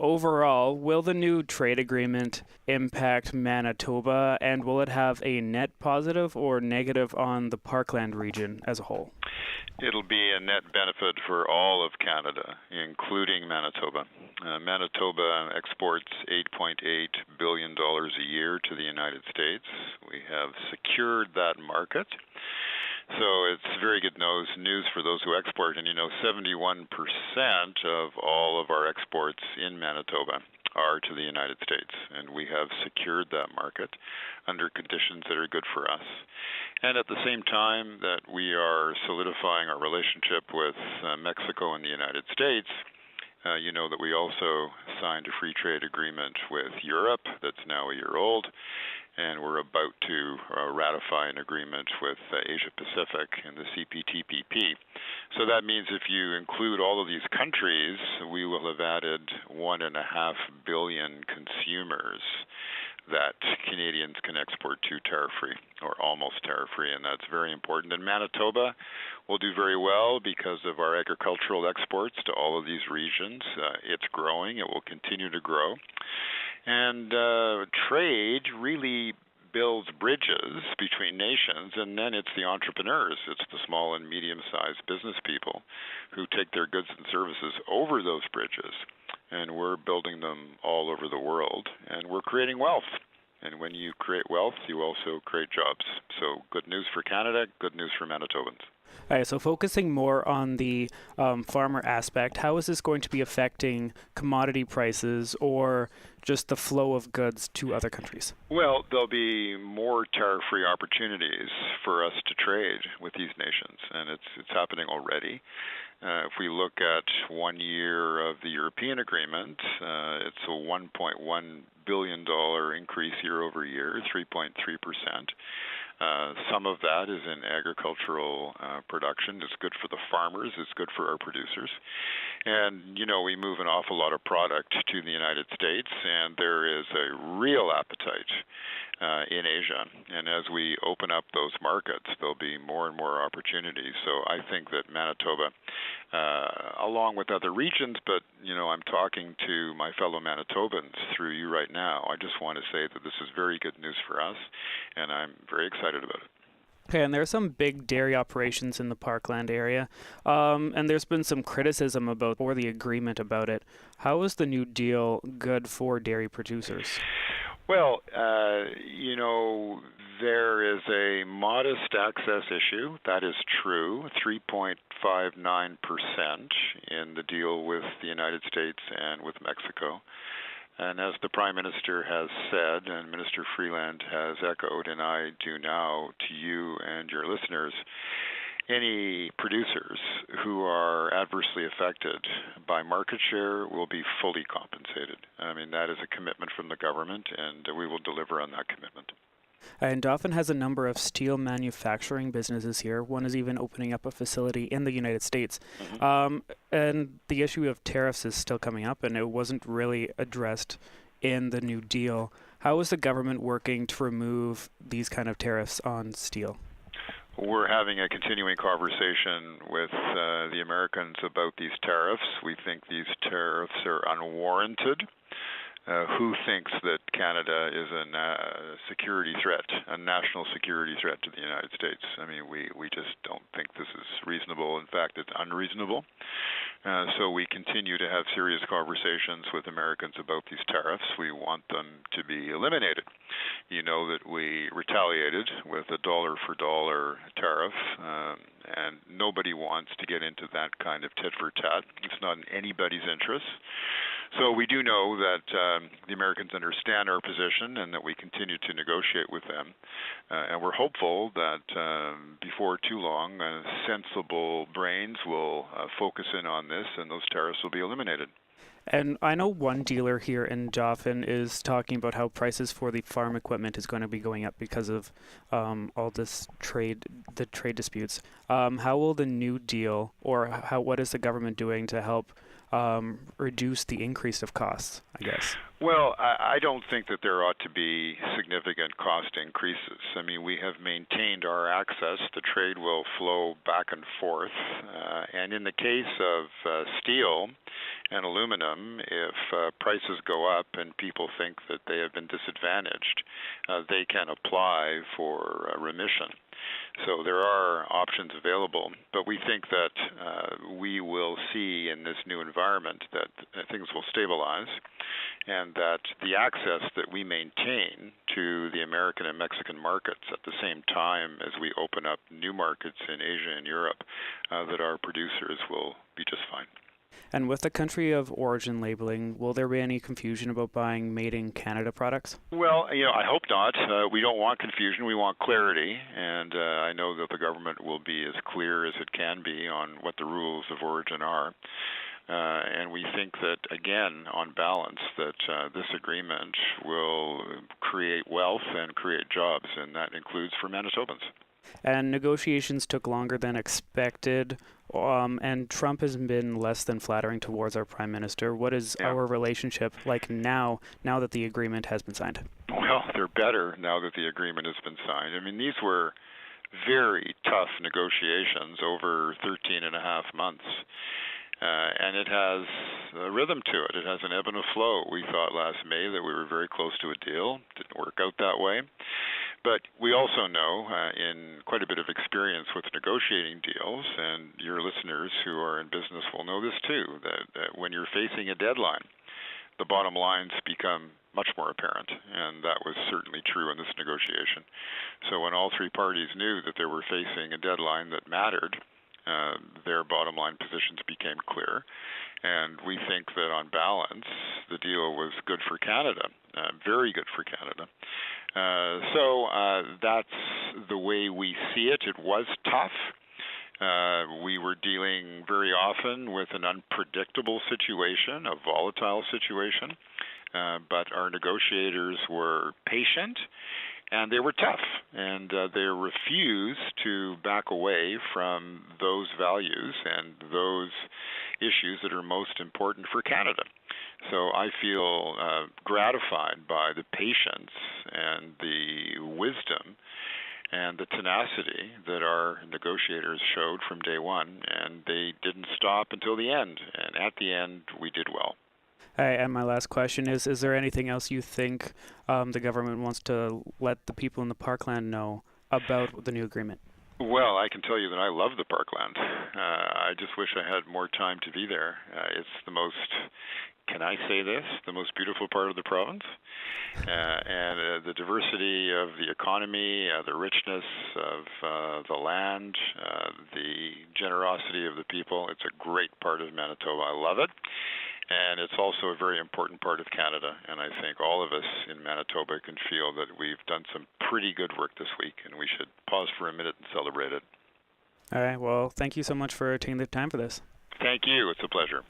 overall, will the new trade agreement impact Manitoba, and will it have a net positive or negative on the Parkland region as a whole? It'll be a net benefit for all of Canada, including Manitoba. Manitoba exports $8.8 billion a year to the United States. We have secured that market. So it's very good news for those who export. And 71% of all of our exports in Manitoba are to the United States, and we have secured that market under conditions that are good for us. And at the same time that we are solidifying our relationship with Mexico and the United States, you know that we also signed a free trade agreement with Europe that's now a year old, and we're about to ratify an agreement with Asia Pacific in the CPTPP. So that means if you include all of these countries, we will have added 1.5 billion consumers that Canadians can export to tariff-free, or almost tariff-free, and that's very important. And Manitoba will do very well because of our agricultural exports to all of these regions. It's growing. It will continue to grow. And trade really builds bridges between nations, and then it's the entrepreneurs, it's the small and medium-sized business people who take their goods and services over those bridges, and we're building them all over the world, and we're creating wealth. And when you create wealth, you also create jobs. So good news for Canada, good news for Manitobans. All right, so focusing more on the farmer aspect, how is this going to be affecting commodity prices or just the flow of goods to other countries? Well, there'll be more tariff-free opportunities for us to trade with these nations, and it's happening already. If we look at 1 year of the European agreement, it's a $1.1 billion increase year over year, 3.3%. Some of that is in agricultural production. It's good for the farmers. It's good for our producers. And, we move an awful lot of product to the United States, and there is a real appetite in Asia. And as we open up those markets, there'll be more and more opportunities. So I think that Manitoba, along with other regions, but, I'm talking to my fellow Manitobans through you right now. I just want to say that this is very good news for us, and I'm very excited about it. Okay, and there are some big dairy operations in the Parkland area, and there's been some criticism or the agreement about it. How is the new deal good for dairy producers? Well, there is a modest access issue. That is true, 3.59% in the deal with the United States and with Mexico. And as the Prime Minister has said, and Minister Freeland has echoed, and I do now to you and your listeners, any producers who are adversely affected by market share will be fully compensated. I mean, that is a commitment from the government, and we will deliver on that commitment. And Dauphin has a number of steel manufacturing businesses here. One is even opening up a facility in the United States. Mm-hmm. And the issue of tariffs is still coming up, and it wasn't really addressed in the New Deal. How is the government working to remove these kind of tariffs on steel? We're having a continuing conversation with the Americans about these tariffs. We think these tariffs are unwarranted. Who thinks that Canada is a security threat, a national security threat to the United States? I mean, we just don't think this is reasonable. In fact, it's unreasonable. So we continue to have serious conversations with Americans about these tariffs. We want them to be eliminated. You know that we retaliated with a dollar-for-dollar tariff, and nobody wants to get into that kind of tit-for-tat. It's not in anybody's interest. So we do know that the Americans understand our position and that we continue to negotiate with them. And we're hopeful that before too long, sensible brains will focus in on this and those tariffs will be eliminated. And I know one dealer here in Dauphin is talking about how prices for the farm equipment is going to be going up because of all this trade disputes. How will the New Deal, or what is the government doing to help reduce the increase of costs, I guess? Well, I don't think that there ought to be significant cost increases. I mean, we have maintained our access. The trade will flow back and forth. And in the case of steel and aluminum, if prices go up and people think that they have been disadvantaged, they can apply for remission. So there are options available, but we think that we will see in this new environment that things will stabilize, and that the access that we maintain to the American and Mexican markets at the same time as we open up new markets in Asia and Europe, that our producers will be just fine. And with the country of origin labeling, will there be any confusion about buying made in Canada products? Well, I hope not. We don't want confusion. We want clarity, and I know that the government will be as clear as it can be on what the rules of origin are. And we think that, again, on balance, that this agreement will create wealth and create jobs, and that includes for Manitobans. And negotiations took longer than expected, and Trump has been less than flattering towards our Prime Minister. What is our relationship like now that the agreement has been signed? Well, they're better now that the agreement has been signed. I mean, these were very tough negotiations over 13 and a half months. And it has a rhythm to it. It has an ebb and a flow. We thought last May that we were very close to a deal. Didn't work out that way. But we also know, in quite a bit of experience with negotiating deals, and your listeners who are in business will know this too, that when you're facing a deadline, the bottom lines become much more apparent, and that was certainly true in this negotiation. So when all three parties knew that they were facing a deadline that mattered, their bottom line positions became clear, and we think that on balance, the deal was good for Canada, very good for Canada. So that's the way we see it. It was tough. We were dealing very often with an unpredictable situation, a volatile situation, but our negotiators were patient, and they were tough, and they refused to back away from those values and those issues that are most important for Canada. So I feel gratified by the patience and the wisdom and the tenacity that our negotiators showed from day one, and they didn't stop until the end, and at the end we did well. And my last question is there anything else you think the government wants to let the people in the parkland know about the new agreement? Well, I can tell you that I love the parkland. I just wish I had more time to be there. It's the most, can I say this, the most beautiful part of the province. And the diversity of the economy, the richness of the land, the generosity of the people, it's a great part of Manitoba. I love it. And it's also a very important part of Canada, and I think all of us in Manitoba can feel that we've done some pretty good work this week, and we should pause for a minute and celebrate it. All right. Well, thank you so much for taking the time for this. Thank you. It's a pleasure.